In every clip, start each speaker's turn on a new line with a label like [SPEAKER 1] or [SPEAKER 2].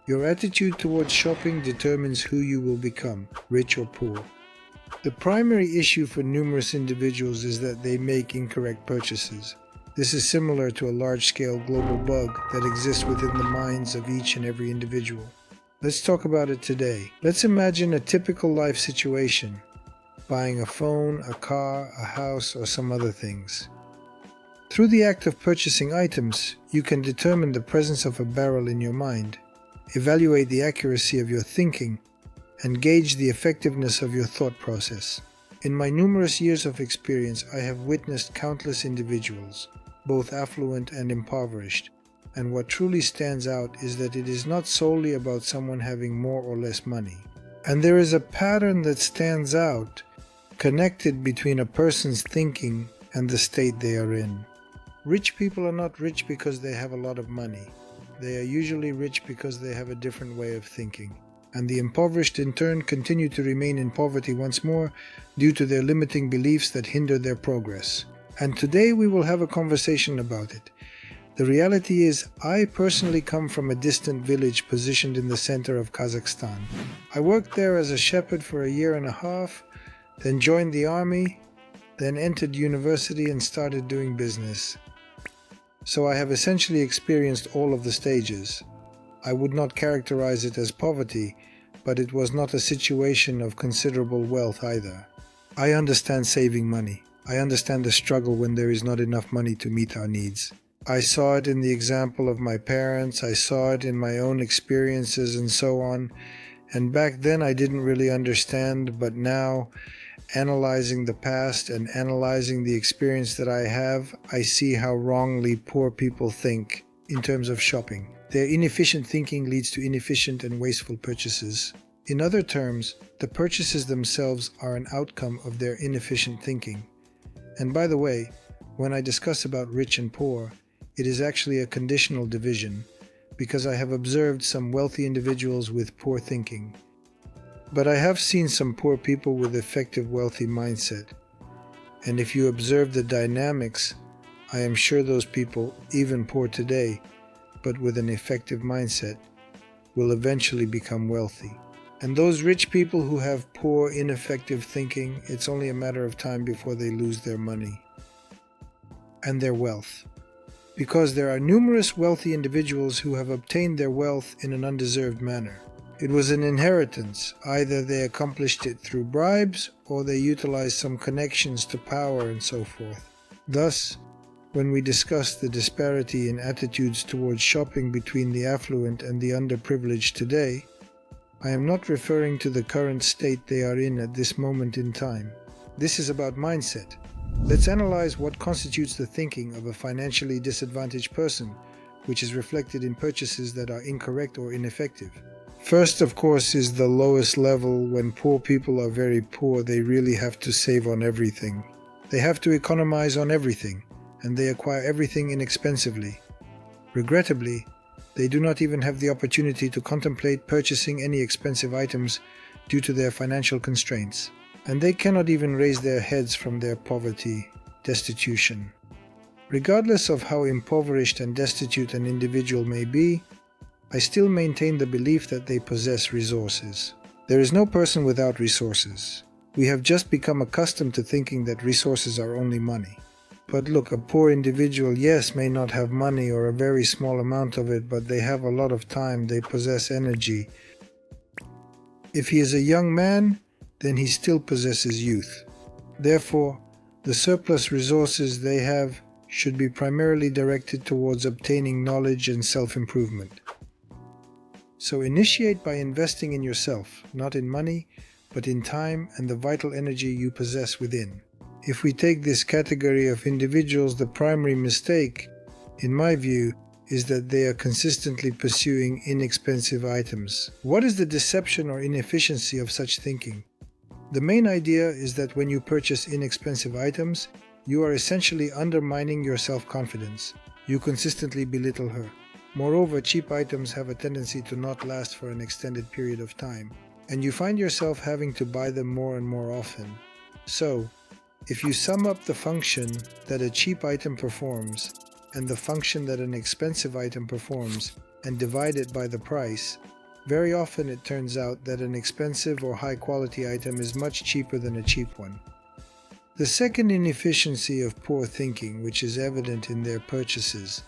[SPEAKER 1] Your attitude towards shopping determines who you will become, rich or poor. The primary issue for numerous individuals is that they make incorrect purchases. This is similar to a large-scale global bug that exists within the minds of each and every individual. Let's talk about it today. Let's imagine a typical life situation: buying a phone, a car, a house, or some other things. Through the act of purchasing items, you can determine the presence of a barrel in your mind, evaluate the accuracy of your thinking, and gauge the effectiveness of your thought process. In my numerous years of experience, I have witnessed countless individuals, both affluent and impoverished, and what truly stands out is that it is not solely about someone having more or less money. And there is a pattern that stands out, connected between a person's thinking and the state they are in. Rich people are not rich because they have a lot of money. They are usually rich because they have a different way of thinking. And the impoverished in turn continue to remain in poverty once more due to their limiting beliefs that hinder their progress. And today we will have a conversation about it. The reality is, I personally come from a distant village positioned in the center of Kazakhstan. I worked there as a shepherd for a year and a half, then joined the army, then entered university and started doing business. So I have essentially experienced all of the stages. I would not characterize it as poverty, but it was not a situation of considerable wealth either. I understand saving money. I understand the struggle when there is not enough money to meet our needs. I saw it in the example of my parents, I saw it in my own experiences and so on. And back then I didn't really understand, but now, analyzing the past and analyzing the experience that I have, I see how wrongly poor people think in terms of shopping. Their inefficient thinking leads to inefficient and wasteful purchases. In other terms, the purchases themselves are an outcome of their inefficient thinking. And by the way, when I discuss about rich and poor, it is actually a conditional division, because I have observed some wealthy individuals with poor thinking. But I have seen some poor people with effective wealthy mindset. And if you observe the dynamics, I am sure those people, even poor today, but with an effective mindset, will eventually become wealthy. And those rich people who have poor, ineffective thinking, it's only a matter of time before they lose their money and their wealth. Because there are numerous wealthy individuals who have obtained their wealth in an undeserved manner. It was an inheritance. Either they accomplished it through bribes or they utilized some connections to power and so forth. Thus, when we discuss the disparity in attitudes towards shopping between the affluent and the underprivileged today, I am not referring to the current state they are in at this moment in time. This is about mindset. Let's analyze what constitutes the thinking of a financially disadvantaged person, which is reflected in purchases that are incorrect or ineffective. First, of course, is the lowest level. When poor people are very poor, they really have to save on everything. They have to economize on everything, and they acquire everything inexpensively. Regrettably, they do not even have the opportunity to contemplate purchasing any expensive items due to their financial constraints. And they cannot even raise their heads from their poverty, destitution. Regardless of how impoverished and destitute an individual may be, I still maintain the belief that they possess resources. There is no person without resources. We have just become accustomed to thinking that resources are only money. But look, a poor individual, yes, may not have money or a very small amount of it, but they have a lot of time, they possess energy. If he is a young man, then he still possesses youth. Therefore, the surplus resources they have should be primarily directed towards obtaining knowledge and self-improvement. So initiate by investing in yourself, not in money, but in time and the vital energy you possess within. If we take this category of individuals, the primary mistake, in my view, is that they are consistently pursuing inexpensive items. What is the deception or inefficiency of such thinking? The main idea is that when you purchase inexpensive items, you are essentially undermining your self-confidence. You consistently belittle her. Moreover, cheap items have a tendency to not last for an extended period of time, and you find yourself having to buy them more and more often. So, if you sum up the function that a cheap item performs and the function that an expensive item performs, and divide it by the price, very often it turns out that an expensive or high-quality item is much cheaper than a cheap one. The second inefficiency of poor thinking, which is evident in their purchases,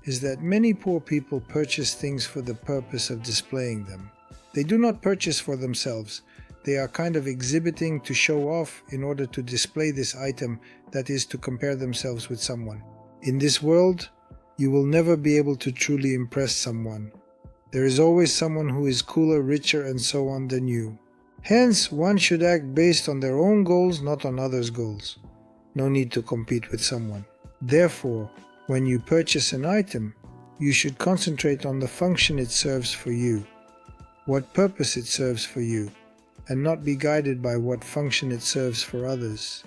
[SPEAKER 1] is that many poor people purchase things for the purpose of displaying them. They do not purchase for themselves. They are kind of exhibiting to show off in order to display this item, that is, to compare themselves with someone. In this world, you will never be able to truly impress someone. There is always someone who is cooler, richer, and so on than you. Hence, one should act based on their own goals, not on others' goals. No need to compete with someone. Therefore, when you purchase an item, you should concentrate on the function it serves for you, what purpose it serves for you, and not be guided by what function it serves for others.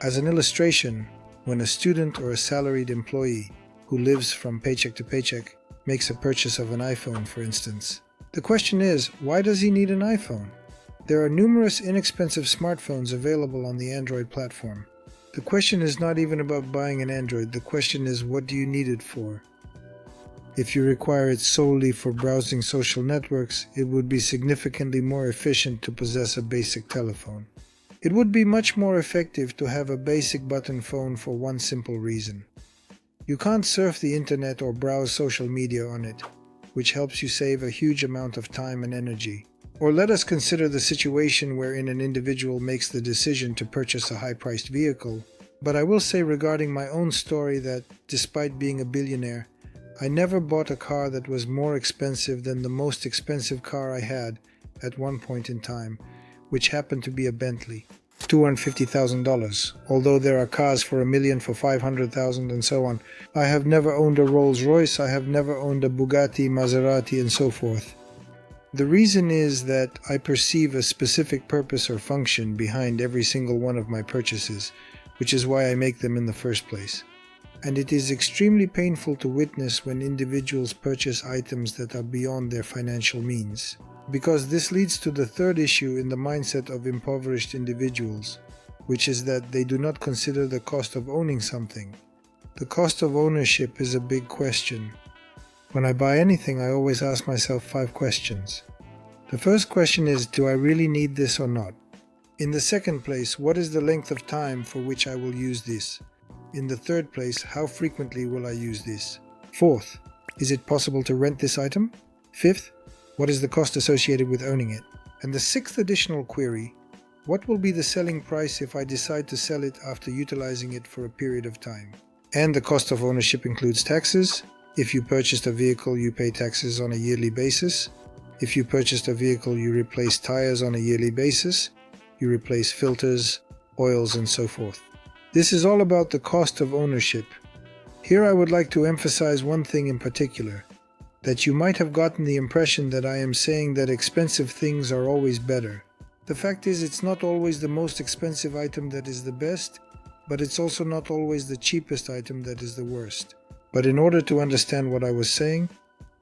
[SPEAKER 1] As an illustration, when a student or a salaried employee who lives from paycheck to paycheck makes a purchase of an iPhone, for instance, the question is, why does he need an iPhone? There are numerous inexpensive smartphones available on the Android platform. The question is not even about buying an Android, the question is, what do you need it for? If you require it solely for browsing social networks, it would be significantly more efficient to possess a basic telephone. It would be much more effective to have a basic button phone for one simple reason. You can't surf the internet or browse social media on it, which helps you save a huge amount of time and energy. Or let us consider the situation wherein an individual makes the decision to purchase a high-priced vehicle. But I will say regarding my own story that, despite being a billionaire, I never bought a car that was more expensive than the most expensive car I had at one point in time, which happened to be a Bentley. $250,000. Although there are cars for $1 million, for $500,000 and so on, I have never owned a Rolls Royce, I have never owned a Bugatti, Maserati and so forth. The reason is that I perceive a specific purpose or function behind every single one of my purchases, which is why I make them in the first place. And it is extremely painful to witness when individuals purchase items that are beyond their financial means. Because this leads to the third issue in the mindset of impoverished individuals, which is that they do not consider the cost of owning something. The cost of ownership is a big question. When I buy anything, I always ask myself 5 questions. The first question is, do I really need this or not? In the second place, what is the length of time for which I will use this? In the third place, how frequently will I use this? Fourth, is it possible to rent this item? Fifth, what is the cost associated with owning it? And the sixth additional query, what will be the selling price if I decide to sell it after utilizing it for a period of time? And the cost of ownership includes taxes. If you purchased a vehicle, you pay taxes on a yearly basis. If you purchased a vehicle, you replace tires on a yearly basis. You replace filters, oils, and so forth. This is all about the cost of ownership. Here I would like to emphasize one thing in particular, that you might have gotten the impression that I am saying that expensive things are always better. The fact is, it's not always the most expensive item that is the best, but it's also not always the cheapest item that is the worst. But in order to understand what I was saying,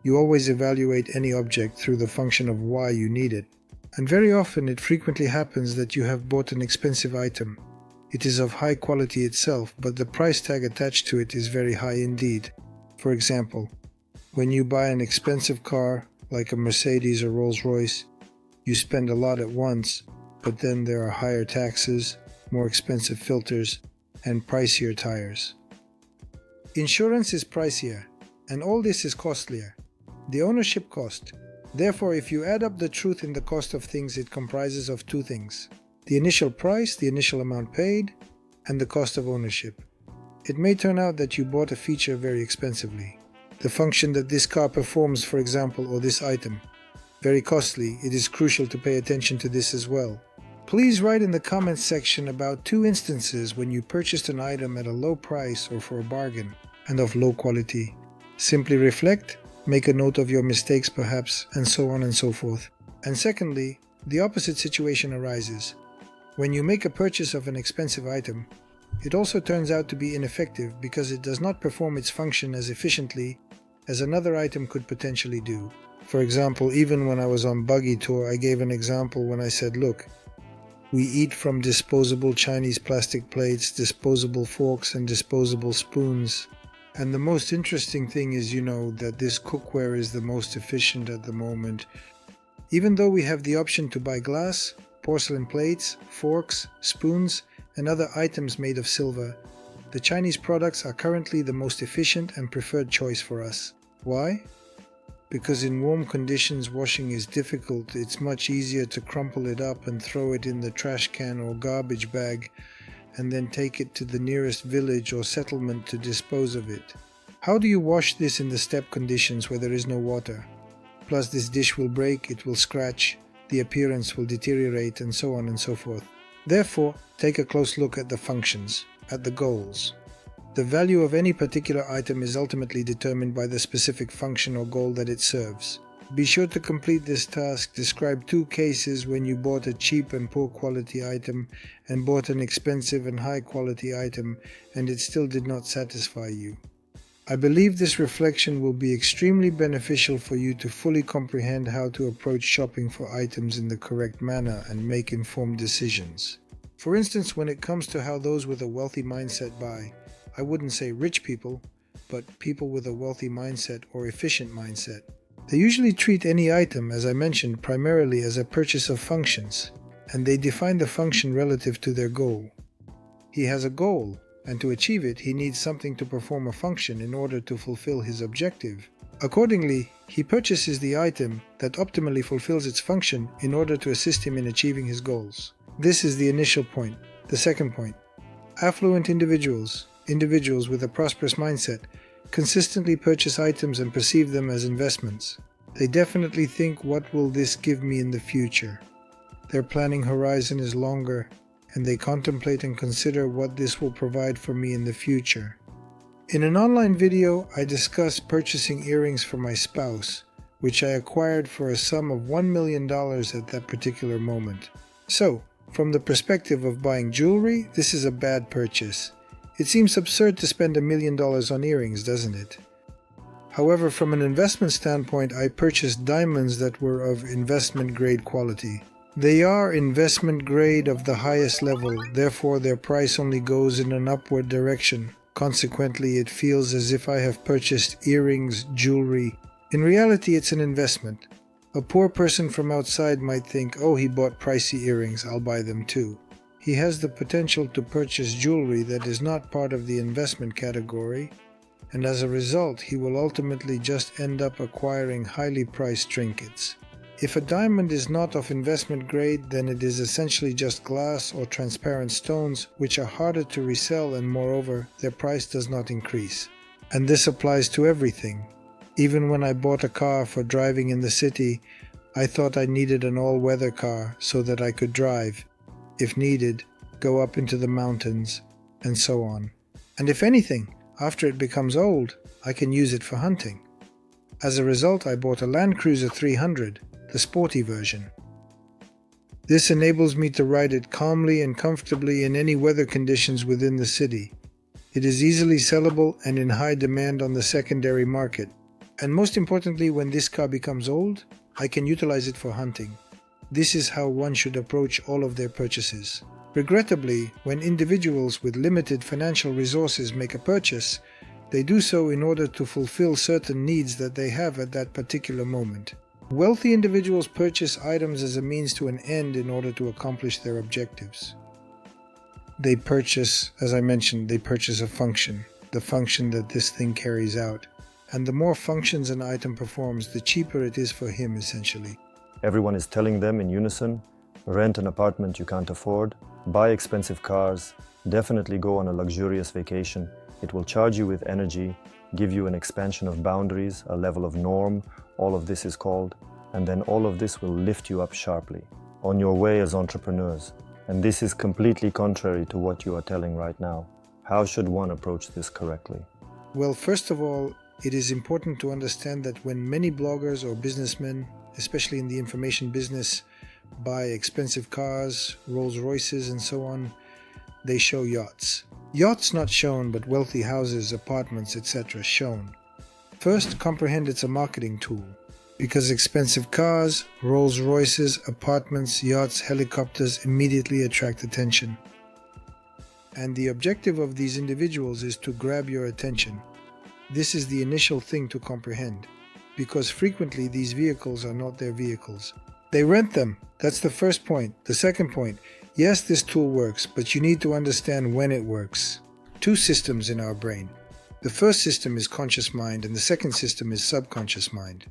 [SPEAKER 1] you always evaluate any object through the function of why you need it. And very often it frequently happens that you have bought an expensive item. It is of high quality itself, but the price tag attached to it is very high indeed. For example, when you buy an expensive car, like a Mercedes or Rolls-Royce, you spend a lot at once, but then there are higher taxes, more expensive filters, and pricier tires. Insurance is pricier, and all this is costlier. The ownership cost. Therefore, if you add up the truth in the cost of things, it comprises of 2 things. The initial price, the initial amount paid, and the cost of ownership. It may turn out that you bought a feature very expensively. The function that this car performs, for example, or this item, very costly. It is crucial to pay attention to this as well. Please write in the comments section about 2 instances when you purchased an item at a low price or for a bargain and of low quality. Simply reflect, make a note of your mistakes perhaps, and so on and so forth. And secondly, the opposite situation arises. When you make a purchase of an expensive item, it also turns out to be ineffective because it does not perform its function as efficiently as another item could potentially do. For example, even when I was on buggy tour, I gave an example when I said, look, we eat from disposable Chinese plastic plates, disposable forks, and disposable spoons. And the most interesting thing is, that this cookware is the most efficient at the moment. Even though we have the option to buy glass, porcelain plates, forks, spoons, and other items made of silver, the Chinese products are currently the most efficient and preferred choice for us. Why? Because in warm conditions washing is difficult. It's much easier to crumple it up and throw it in the trash can or garbage bag and then take it to the nearest village or settlement to dispose of it. How do you wash this in the steppe conditions where there is no water? Plus this dish will break, it will scratch, the appearance will deteriorate, and so on and so forth. Therefore, take a close look at the functions, at the goals. The value of any particular item is ultimately determined by the specific function or goal that it serves. Be sure to complete this task. Describe 2 cases when you bought a cheap and poor quality item and bought an expensive and high quality item and it still did not satisfy you. I believe this reflection will be extremely beneficial for you to fully comprehend how to approach shopping for items in the correct manner and make informed decisions. For instance, when it comes to how those with a wealthy mindset buy, I wouldn't say rich people, but people with a wealthy mindset or efficient mindset. They usually treat any item, as I mentioned, primarily as a purchase of functions, and they define the function relative to their goal. He has a goal, and to achieve it, he needs something to perform a function in order to fulfill his objective. Accordingly, he purchases the item that optimally fulfills its function in order to assist him in achieving his goals. This is the initial point. The second point. Affluent individuals with a prosperous mindset, consistently purchase items and perceive them as investments. They definitely think, what will this give me in the future? Their planning horizon is longer, and they contemplate and consider what this will provide for me in the future. In an online video, I discussed purchasing earrings for my spouse, which I acquired for a sum of $1 million at that particular moment. So, from the perspective of buying jewelry, this is a bad purchase. It seems absurd to spend $1 million on earrings, doesn't it? However, from an investment standpoint, I purchased diamonds that were of investment grade quality. They are investment grade of the highest level, therefore their price only goes in an upward direction. Consequently, it feels as if I have purchased earrings, jewelry. In reality, it's an investment. A poor person from outside might think, oh, he bought pricey earrings, I'll buy them too. He has the potential to purchase jewelry that is not part of the investment category, and as a result, he will ultimately just end up acquiring highly priced trinkets. If a diamond is not of investment grade, then it is essentially just glass or transparent stones, which are harder to resell, and moreover, their price does not increase. And this applies to everything. Even when I bought a car for driving in the city, I thought I needed an all-weather car so that I could drive, if needed, go up into the mountains, and so on. And if anything, after it becomes old, I can use it for hunting. As a result, I bought a Land Cruiser 300, the sporty version. This enables me to ride it calmly and comfortably in any weather conditions within the city. It is easily sellable and in high demand on the secondary market. And most importantly, when this car becomes old, I can utilize it for hunting. This is how one should approach all of their purchases. Regrettably, when individuals with limited financial resources make a purchase, they do so in order to fulfill certain needs that they have at that particular moment. Wealthy individuals purchase items as a means to an end in order to accomplish their objectives. They purchase, as I mentioned, they purchase a function, the function that this thing carries out. And the more functions an item performs, the cheaper it is for him, essentially.
[SPEAKER 2] Everyone is telling them in unison, rent an apartment you can't afford, buy expensive cars, definitely go on a luxurious vacation. It will charge you with energy, give you an expansion of boundaries, a level of norm, all of this is called, and then all of this will lift you up sharply on your way as entrepreneurs. And this is completely contrary to what you are telling right now. How should one approach this correctly?
[SPEAKER 1] Well, first of all, it is important to understand that when many bloggers or businessmen, especially in the information business, buy expensive cars, Rolls Royces and so on, they show yachts. Yachts not shown, but wealthy houses, apartments, etc. shown. First, comprehend it's a marketing tool, because expensive cars, Rolls Royces, apartments, yachts, helicopters immediately attract attention. And the objective of these individuals is to grab your attention. This is the initial thing to comprehend, because frequently these vehicles are not their vehicles. They rent them. That's the first point. The second point, yes, this tool works, but you need to understand when it works. Two systems in our brain. The first system is conscious mind and the second system is subconscious mind.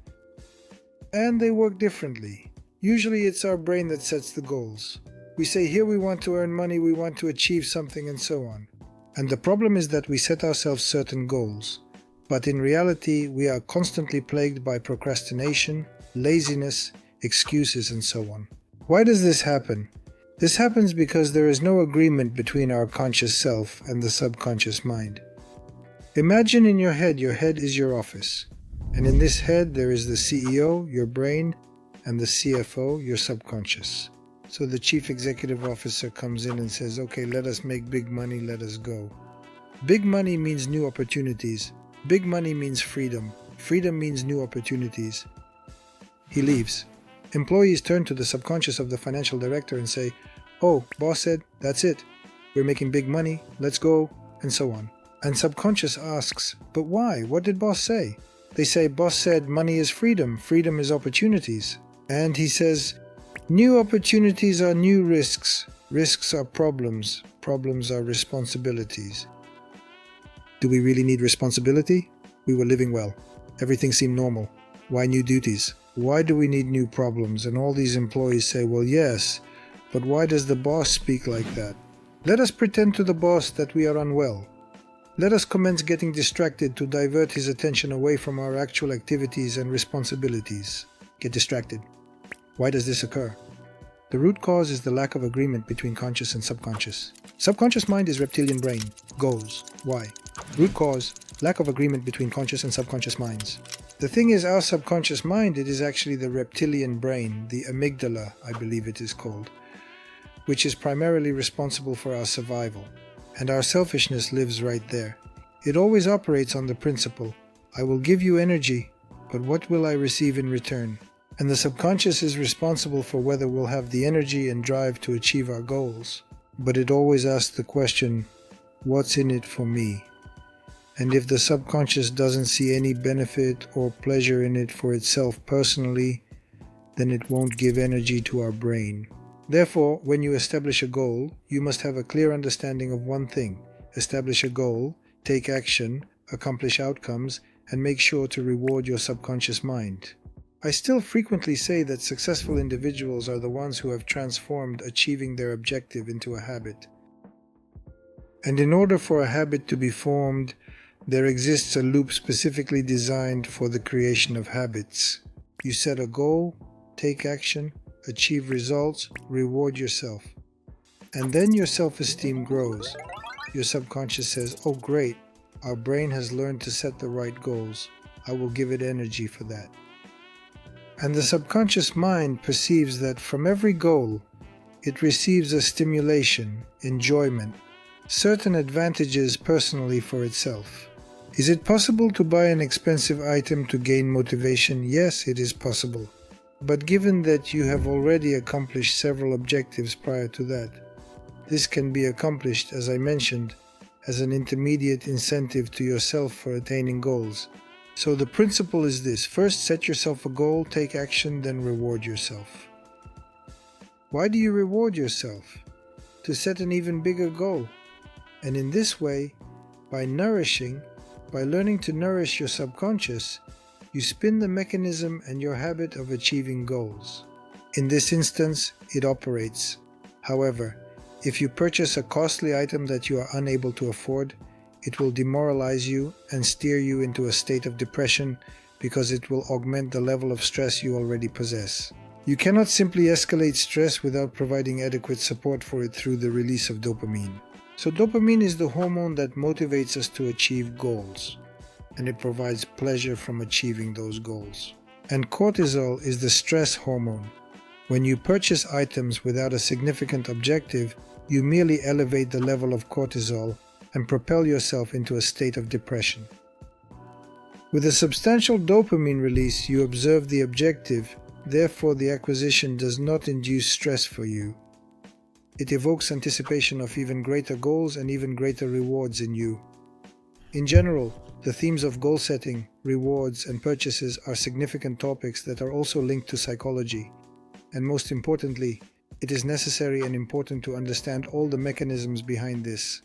[SPEAKER 1] And they work differently. Usually it's our brain that sets the goals. We say, here we want to earn money, we want to achieve something, and so on. And the problem is that we set ourselves certain goals. But in reality, we are constantly plagued by procrastination, laziness, excuses, and so on. Why does this happen? This happens because there is no agreement between our conscious self and the subconscious mind. Imagine in your head is your office. And in this head there is the CEO, your brain, and the CFO, your subconscious. So the chief executive officer comes in and says, okay, let us make big money, let us go. Big money means new opportunities. Big money means freedom. Freedom means new opportunities. He leaves. Employees turn to the subconscious of the financial director and say, oh, boss said, that's it. We're making big money, let's go, and so on. And subconscious asks, but why? What did boss say? They say, boss said money is freedom, freedom is opportunities. And he says, new opportunities are new risks, risks are problems, problems are responsibilities. Do we really need responsibility? We were living well. Everything seemed normal. Why new duties? Why do we need new problems? And all these employees say, well, yes, but why does the boss speak like that? Let us pretend to the boss that we are unwell. Let us commence getting distracted to divert his attention away from our actual activities and responsibilities. Get distracted. Why does this occur? The root cause is the lack of agreement between conscious and subconscious. Subconscious mind is reptilian brain. Goals. Why? Root cause, lack of agreement between conscious and subconscious minds. The thing is, our subconscious mind, it is actually the reptilian brain, the amygdala, I believe it is called, which is primarily responsible for our survival. And our selfishness lives right there. It always operates on the principle, I will give you energy, but what will I receive in return? And the subconscious is responsible for whether we'll have the energy and drive to achieve our goals. But it always asks the question, what's in it for me? And if the subconscious doesn't see any benefit or pleasure in it for itself personally, then it won't give energy to our brain. Therefore, when you establish a goal, you must have a clear understanding of one thing. Establish a goal, take action, accomplish outcomes, and make sure to reward your subconscious mind. I still frequently say that successful individuals are the ones who have transformed achieving their objective into a habit. And in order for a habit to be formed, there exists a loop specifically designed for the creation of habits. You set a goal, take action, achieve results, reward yourself. And then your self-esteem grows. Your subconscious says, oh great, our brain has learned to set the right goals. I will give it energy for that. And the subconscious mind perceives that from every goal, it receives a stimulation, enjoyment, certain advantages personally for itself. Is it possible to buy an expensive item to gain motivation? Yes, it is possible. But given that you have already accomplished several objectives prior to that, this can be accomplished, as I mentioned, as an intermediate incentive to yourself for attaining goals. So the principle is this: first set yourself a goal, take action, then reward yourself. Why do you reward yourself? To set an even bigger goal. And in this way, by learning to nourish your subconscious, you spin the mechanism and your habit of achieving goals. In this instance, it operates. However, if you purchase a costly item that you are unable to afford, it will demoralize you and steer you into a state of depression because it will augment the level of stress you already possess. You cannot simply escalate stress without providing adequate support for it through the release of dopamine. So dopamine is the hormone that motivates us to achieve goals, and it provides pleasure from achieving those goals. And cortisol is the stress hormone. When you purchase items without a significant objective, you merely elevate the level of cortisol and propel yourself into a state of depression. With a substantial dopamine release, you observe the objective, therefore the acquisition does not induce stress for you. It evokes anticipation of even greater goals and even greater rewards in you. In general, the themes of goal setting, rewards, and purchases are significant topics that are also linked to psychology. And most importantly, it is necessary and important to understand all the mechanisms behind this.